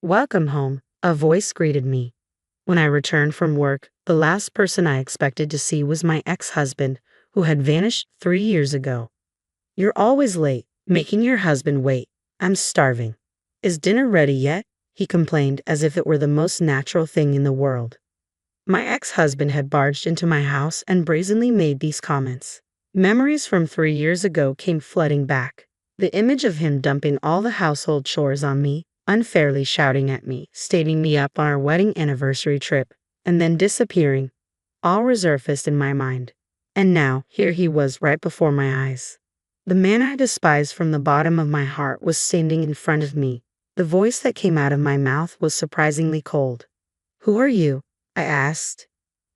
Welcome home, a voice greeted me. When I returned from work, the last person I expected to see was my ex-husband, who had vanished 3 years ago. You're always late, making your husband wait. I'm starving. Is dinner ready yet? He complained as if it were the most natural thing in the world. My ex-husband had barged into my house and brazenly made these comments. Memories from 3 years ago came flooding back. The image of him dumping all the household chores on me, unfairly shouting at me, stating me up on our wedding anniversary trip, and then disappearing, all resurfaced in my mind. And now, here he was right before my eyes. The man I despised from the bottom of my heart was standing in front of me. The voice that came out of my mouth was surprisingly cold. "Who are you?" I asked.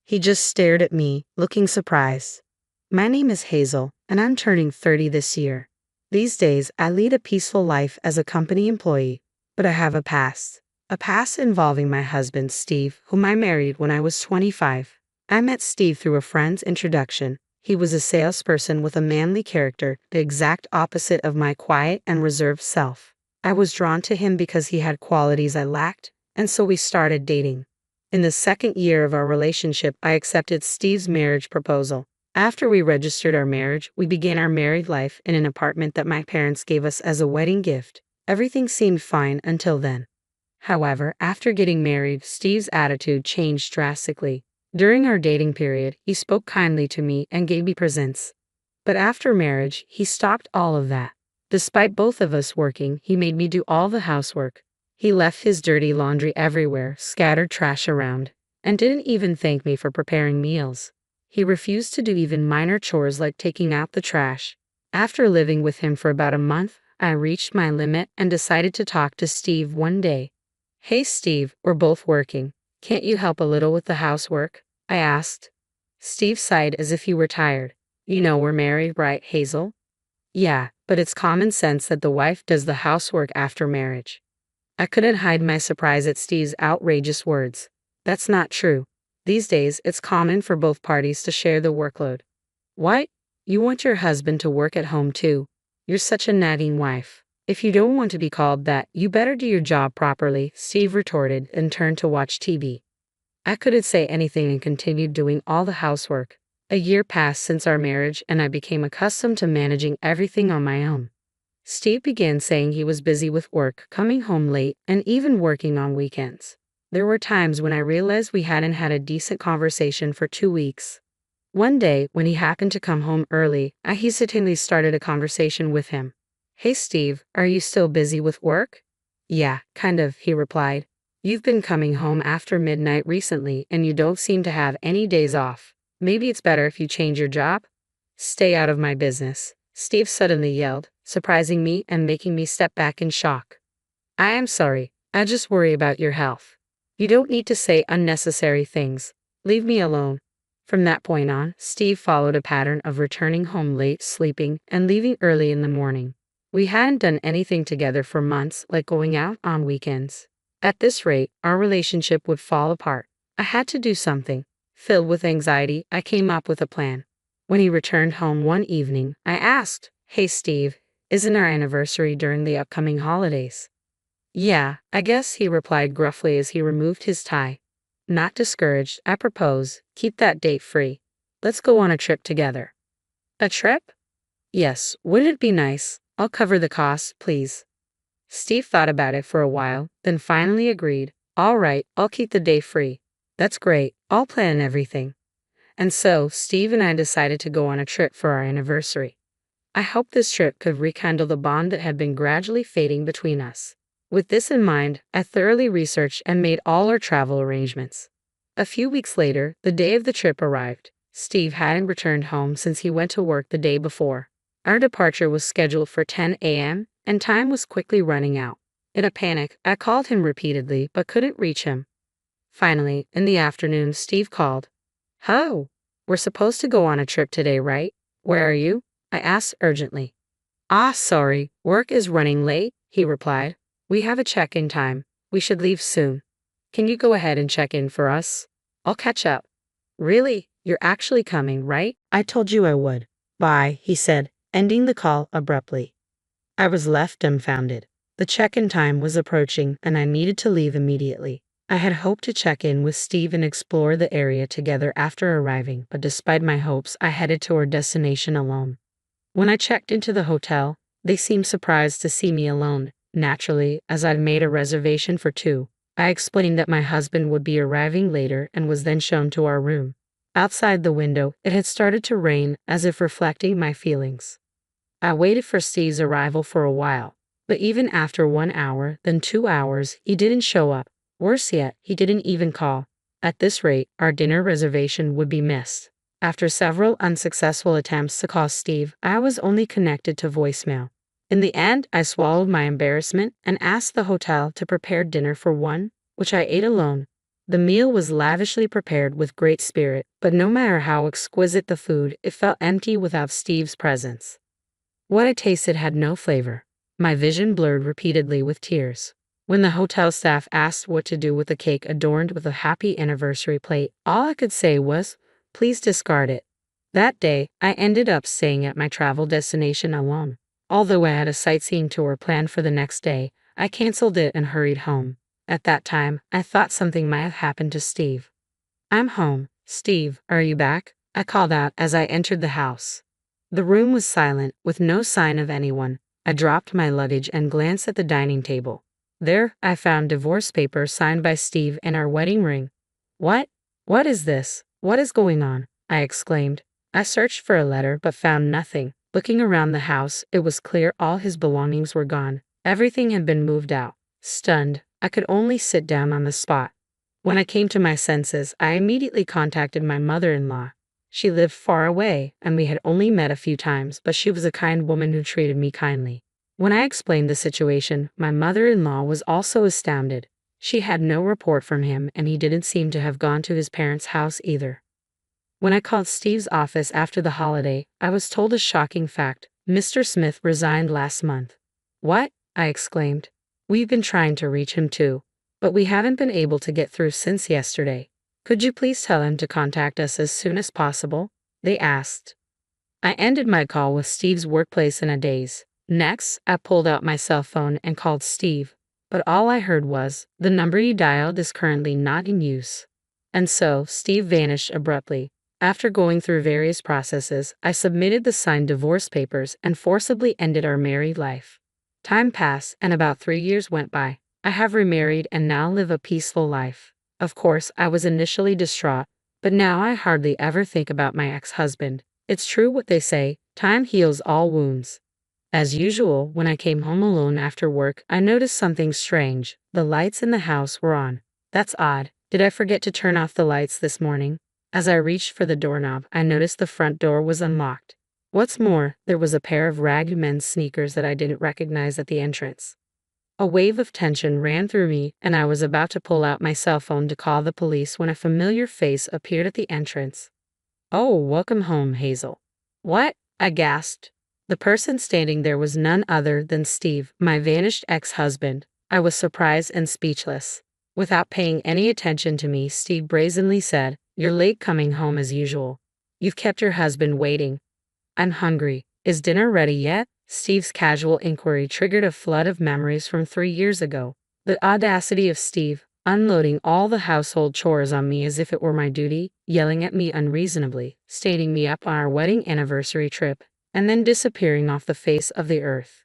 He just stared at me, looking surprised. "My name is Hazel, and I'm turning 30 this year. These days, I lead a peaceful life as a company employee, but I have a past. A past involving my husband, Steve, whom I married when I was 25. I met Steve through a friend's introduction. He was a salesperson with a manly character, the exact opposite of my quiet and reserved self. I was drawn to him because he had qualities I lacked, and so we started dating. In the second year of our relationship, I accepted Steve's marriage proposal. After we registered our marriage, we began our married life in an apartment that my parents gave us as a wedding gift. Everything seemed fine until then. However, after getting married, Steve's attitude changed drastically. During our dating period, he spoke kindly to me and gave me presents. But after marriage, he stopped all of that. Despite both of us working, he made me do all the housework. He left his dirty laundry everywhere, scattered trash around, and didn't even thank me for preparing meals. He refused to do even minor chores like taking out the trash. After living with him for about a month, I reached my limit and decided to talk to Steve one day. "Hey Steve, we're both working. Can't you help a little with the housework?" I asked. Steve sighed as if he were tired. "You know we're married, right, Hazel?" "Yeah, but it's common sense that the wife does the housework after marriage." I couldn't hide my surprise at Steve's outrageous words. "That's not true. These days, it's common for both parties to share the workload." "What? You want your husband to work at home too? You're such a nagging wife. If you don't want to be called that, you better do your job properly," Steve retorted and turned to watch TV. I couldn't say anything and continued doing all the housework. A year passed since our marriage and I became accustomed to managing everything on my own. Steve began saying he was busy with work, coming home late, and even working on weekends. There were times when I realized we hadn't had a decent conversation for 2 weeks. One day, when he happened to come home early, I hesitantly started a conversation with him. "Hey Steve, are you still busy with work?" "Yeah, kind of," he replied. "You've been coming home after midnight recently, and you don't seem to have any days off. Maybe it's better if you change your job?" "Stay out of my business," Steve suddenly yelled, surprising me and making me step back in shock. "I am sorry. I just worry about your health. You don't need to say unnecessary things. Leave me alone." From that point on, Steve followed a pattern of returning home late, sleeping, and leaving early in the morning. We hadn't done anything together for months, like going out on weekends. At this rate, our relationship would fall apart. I had to do something. Filled with anxiety, I came up with a plan. When he returned home one evening, I asked, "Hey Steve, isn't our anniversary during the upcoming holidays?" "Yeah, I guess," he replied gruffly as he removed his tie. Not discouraged, I propose, "Keep that date free. Let's go on a trip together." "A trip?" "Yes, wouldn't it be nice? I'll cover the costs, please." Steve thought about it for a while, then finally agreed. "All right, I'll keep the day free." "That's great. I'll plan everything." And so, Steve and I decided to go on a trip for our anniversary. I hoped this trip could rekindle the bond that had been gradually fading between us. With this in mind, I thoroughly researched and made all our travel arrangements. A few weeks later, the day of the trip arrived. Steve hadn't returned home since he went to work the day before. Our departure was scheduled for 10 a.m., and time was quickly running out. In a panic, I called him repeatedly but couldn't reach him. Finally, in the afternoon, Steve called. "Hello, we're supposed to go on a trip today, right? Where are you?" I asked urgently. "Ah, sorry, work is running late," he replied. "We have a check-in time. We should leave soon. Can you go ahead and check in for us? I'll catch up." "Really? You're actually coming, right?" "I told you I would." "Bye," he said, ending the call abruptly. I was left dumbfounded. The check-in time was approaching, and I needed to leave immediately. I had hoped to check in with Steve and explore the area together after arriving, but despite my hopes, I headed to our destination alone. When I checked into the hotel, they seemed surprised to see me alone. Naturally, as I'd made a reservation for two, I explained that my husband would be arriving later and was then shown to our room. Outside the window, it had started to rain, as if reflecting my feelings. I waited for Steve's arrival for a while, but even after 1 hour, then 2 hours, he didn't show up. Worse yet, he didn't even call. At this rate, our dinner reservation would be missed. After several unsuccessful attempts to call Steve, I was only connected to voicemail. In the end, I swallowed my embarrassment and asked the hotel to prepare dinner for one, which I ate alone. The meal was lavishly prepared with great spirit, but no matter how exquisite the food, it felt empty without Steve's presence. What I tasted had no flavor. My vision blurred repeatedly with tears. When the hotel staff asked what to do with the cake adorned with a happy anniversary plate, all I could say was, "Please discard it." That day, I ended up staying at my travel destination alone. Although I had a sightseeing tour planned for the next day, I canceled it and hurried home. At that time, I thought something might have happened to Steve. "I'm home. Steve, are you back?" I called out as I entered the house. The room was silent, with no sign of anyone. I dropped my luggage and glanced at the dining table. There, I found divorce papers signed by Steve and our wedding ring. "What? What is this? What is going on?" I exclaimed. I searched for a letter but found nothing. Looking around the house, it was clear all his belongings were gone. Everything had been moved out. Stunned, I could only sit down on the spot. When I came to my senses, I immediately contacted my mother-in-law. She lived far away, and we had only met a few times, but she was a kind woman who treated me kindly. When I explained the situation, my mother-in-law was also astounded. She had no report from him, and he didn't seem to have gone to his parents' house either. When I called Steve's office after the holiday, I was told a shocking fact. Mr. Smith resigned last month. "What?" I exclaimed. "We've been trying to reach him too, but we haven't been able to get through since yesterday. Could you please tell him to contact us as soon as possible?" they asked. I ended my call with Steve's workplace in a daze. Next, I pulled out my cell phone and called Steve, but all I heard was, "The number you dialed is currently not in use." And so, Steve vanished abruptly. After going through various processes, I submitted the signed divorce papers and forcibly ended our married life. Time passed, and about 3 years went by. I have remarried and now live a peaceful life. Of course, I was initially distraught, but now I hardly ever think about my ex-husband. It's true what they say, time heals all wounds. As usual, when I came home alone after work, I noticed something strange. The lights in the house were on. That's odd. Did I forget to turn off the lights this morning? As I reached for the doorknob, I noticed the front door was unlocked. What's more, there was a pair of ragged men's sneakers that I didn't recognize at the entrance. A wave of tension ran through me, and I was about to pull out my cell phone to call the police when a familiar face appeared at the entrance. "Oh, welcome home, Hazel." "What?" I gasped. The person standing there was none other than Steve, my vanished ex-husband. I was surprised and speechless. Without paying any attention to me, Steve brazenly said, "You're late coming home as usual. You've kept your husband waiting." "I'm hungry. Is dinner ready yet?" Steve's casual inquiry triggered a flood of memories from 3 years ago. The audacity of Steve, unloading all the household chores on me as if it were my duty, yelling at me unreasonably, stating me up on our wedding anniversary trip, and then disappearing off the face of the earth.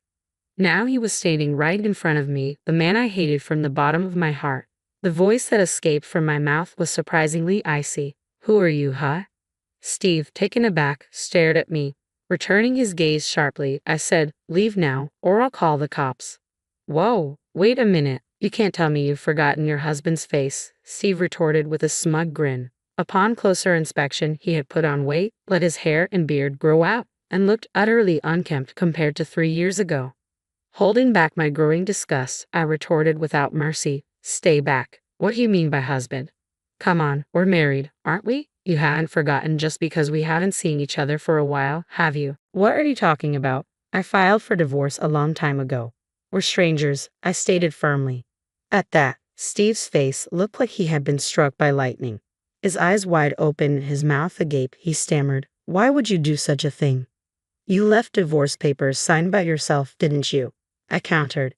Now he was standing right in front of me, the man I hated from the bottom of my heart. The voice that escaped from my mouth was surprisingly icy. "Who are you, huh?" Steve, taken aback, stared at me. Returning his gaze sharply, I said, "Leave now, or I'll call the cops." "Whoa, wait a minute. You can't tell me you've forgotten your husband's face," Steve retorted with a smug grin. Upon closer inspection, he had put on weight, let his hair and beard grow out, and looked utterly unkempt compared to 3 years ago. Holding back my growing disgust, I retorted without mercy, "Stay back. What do you mean by husband? Come on, we're married, aren't we? You haven't forgotten just because we haven't seen each other for a while, have you?" "What are you talking about? I filed for divorce a long time ago. We're strangers," I stated firmly. At that, Steve's face looked like he had been struck by lightning. His eyes wide open, his mouth agape, he stammered, "Why would you do such a thing? You left divorce papers signed by yourself, didn't you?" I countered.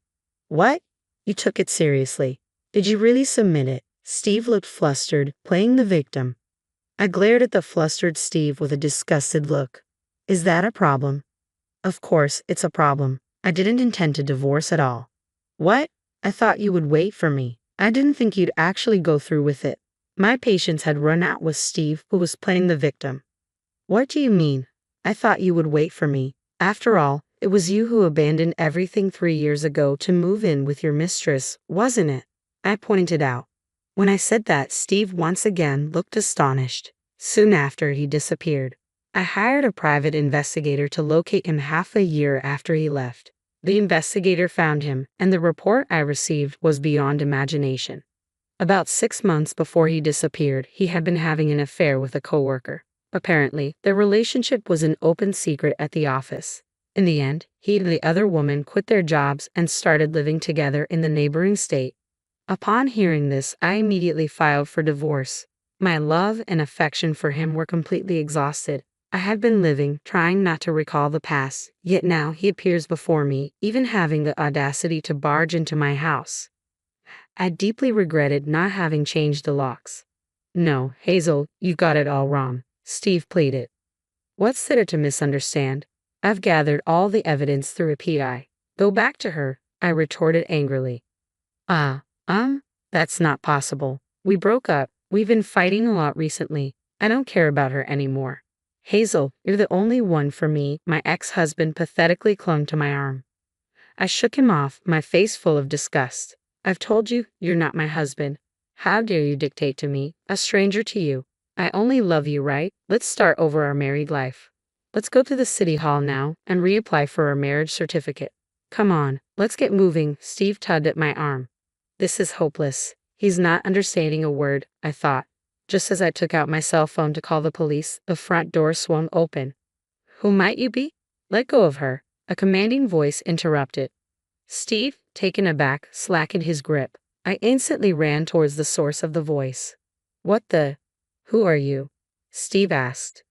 What? You took it seriously. Did you really submit it? Steve looked flustered, playing the victim. I glared at the flustered Steve with a disgusted look. Is that a problem? Of course, it's a problem. I didn't intend to divorce at all. What? I thought you would wait for me. I didn't think you'd actually go through with it. My patience had run out with Steve, who was playing the victim. What do you mean? I thought you would wait for me. After all, it was you who abandoned everything 3 years ago to move in with your mistress, wasn't it? I pointed out. When I said that, Steve once again looked astonished. Soon after, he disappeared. I hired a private investigator to locate him half a year after he left. The investigator found him, and the report I received was beyond imagination. About 6 months before he disappeared, he had been having an affair with a coworker. Apparently, their relationship was an open secret at the office. In the end, he and the other woman quit their jobs and started living together in the neighboring state. Upon hearing this, I immediately filed for divorce. My love and affection for him were completely exhausted. I had been living, trying not to recall the past, yet now he appears before me, even having the audacity to barge into my house. I deeply regretted not having changed the locks. No, Hazel, you got it all wrong, Steve pleaded. What's there to misunderstand? I've gathered all the evidence through a PI. Go back to her, I retorted angrily. That's not possible. We broke up. We've been fighting a lot recently. I don't care about her anymore. Hazel, you're the only one for me. My ex-husband pathetically clung to my arm. I shook him off, my face full of disgust. I've told you, you're not my husband. How dare you dictate to me, a stranger to you? I only love you, right? Let's start over our married life. Let's go to the city hall now and reapply for our marriage certificate. Come on, let's get moving. Steve tugged at my arm. This is hopeless. He's not understanding a word, I thought. Just as I took out my cell phone to call the police, the front door swung open. Who might you be? Let go of her, a commanding voice interrupted. Steve, taken aback, slackened his grip. I instantly ran towards the source of the voice. What the? Who are you? Steve asked.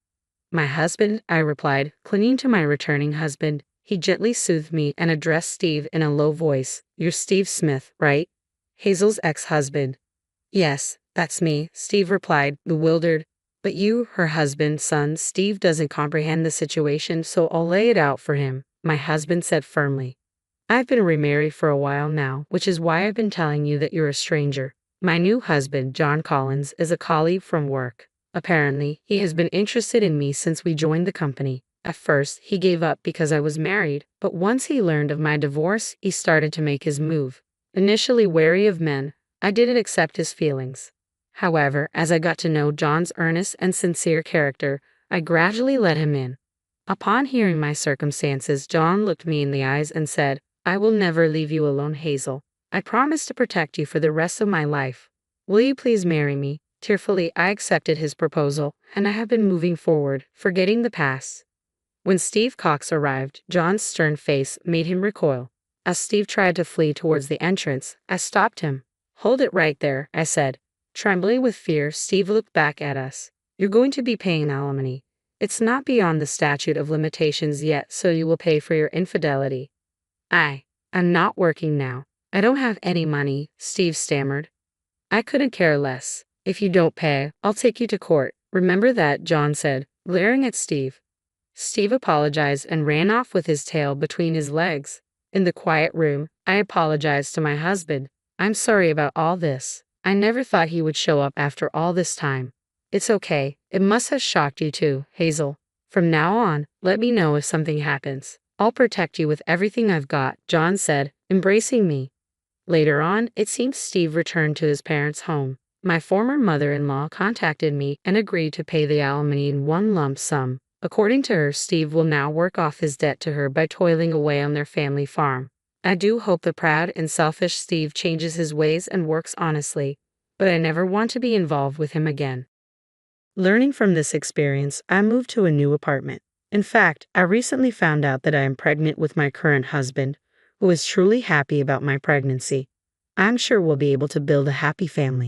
My husband, I replied, clinging to my returning husband. He gently soothed me and addressed Steve in a low voice. You're Steve Smith, right? Hazel's ex-husband. Yes, that's me, Steve replied, bewildered. But you, her husband, son. Steve doesn't comprehend the situation, so I'll lay it out for him, my husband said firmly. I've been remarried for a while now, which is why I've been telling you that you're a stranger. My new husband, John Collins, is a colleague from work. Apparently, he has been interested in me since we joined the company. At first, he gave up because I was married, but once he learned of my divorce, he started to make his move. Initially wary of men, I didn't accept his feelings. However, as I got to know John's earnest and sincere character, I gradually let him in. Upon hearing my circumstances, John looked me in the eyes and said, I will never leave you alone, Hazel. I promise to protect you for the rest of my life. Will you please marry me? Tearfully, I accepted his proposal, and I have been moving forward, forgetting the past. When Steve Cox arrived, John's stern face made him recoil. As Steve tried to flee towards the entrance, I stopped him. Hold it right there, I said. Trembling with fear, Steve looked back at us. You're going to be paying alimony. It's not beyond the statute of limitations yet, so you will pay for your infidelity. I'm not working now. I don't have any money, Steve stammered. I couldn't care less. If you don't pay, I'll take you to court. Remember that, John said, glaring at Steve. Steve apologized and ran off with his tail between his legs. In the quiet room, I apologized to my husband. I'm sorry about all this. I never thought he would show up after all this time. It's okay. It must have shocked you too, Hazel. From now on, let me know if something happens. I'll protect you with everything I've got, John said, embracing me. Later on, it seems Steve returned to his parents' home. My former mother-in-law contacted me and agreed to pay the alimony in one lump sum. According to her, Steve will now work off his debt to her by toiling away on their family farm. I do hope the proud and selfish Steve changes his ways and works honestly, but I never want to be involved with him again. Learning from this experience, I moved to a new apartment. In fact, I recently found out that I am pregnant with my current husband, who is truly happy about my pregnancy. I'm sure we'll be able to build a happy family.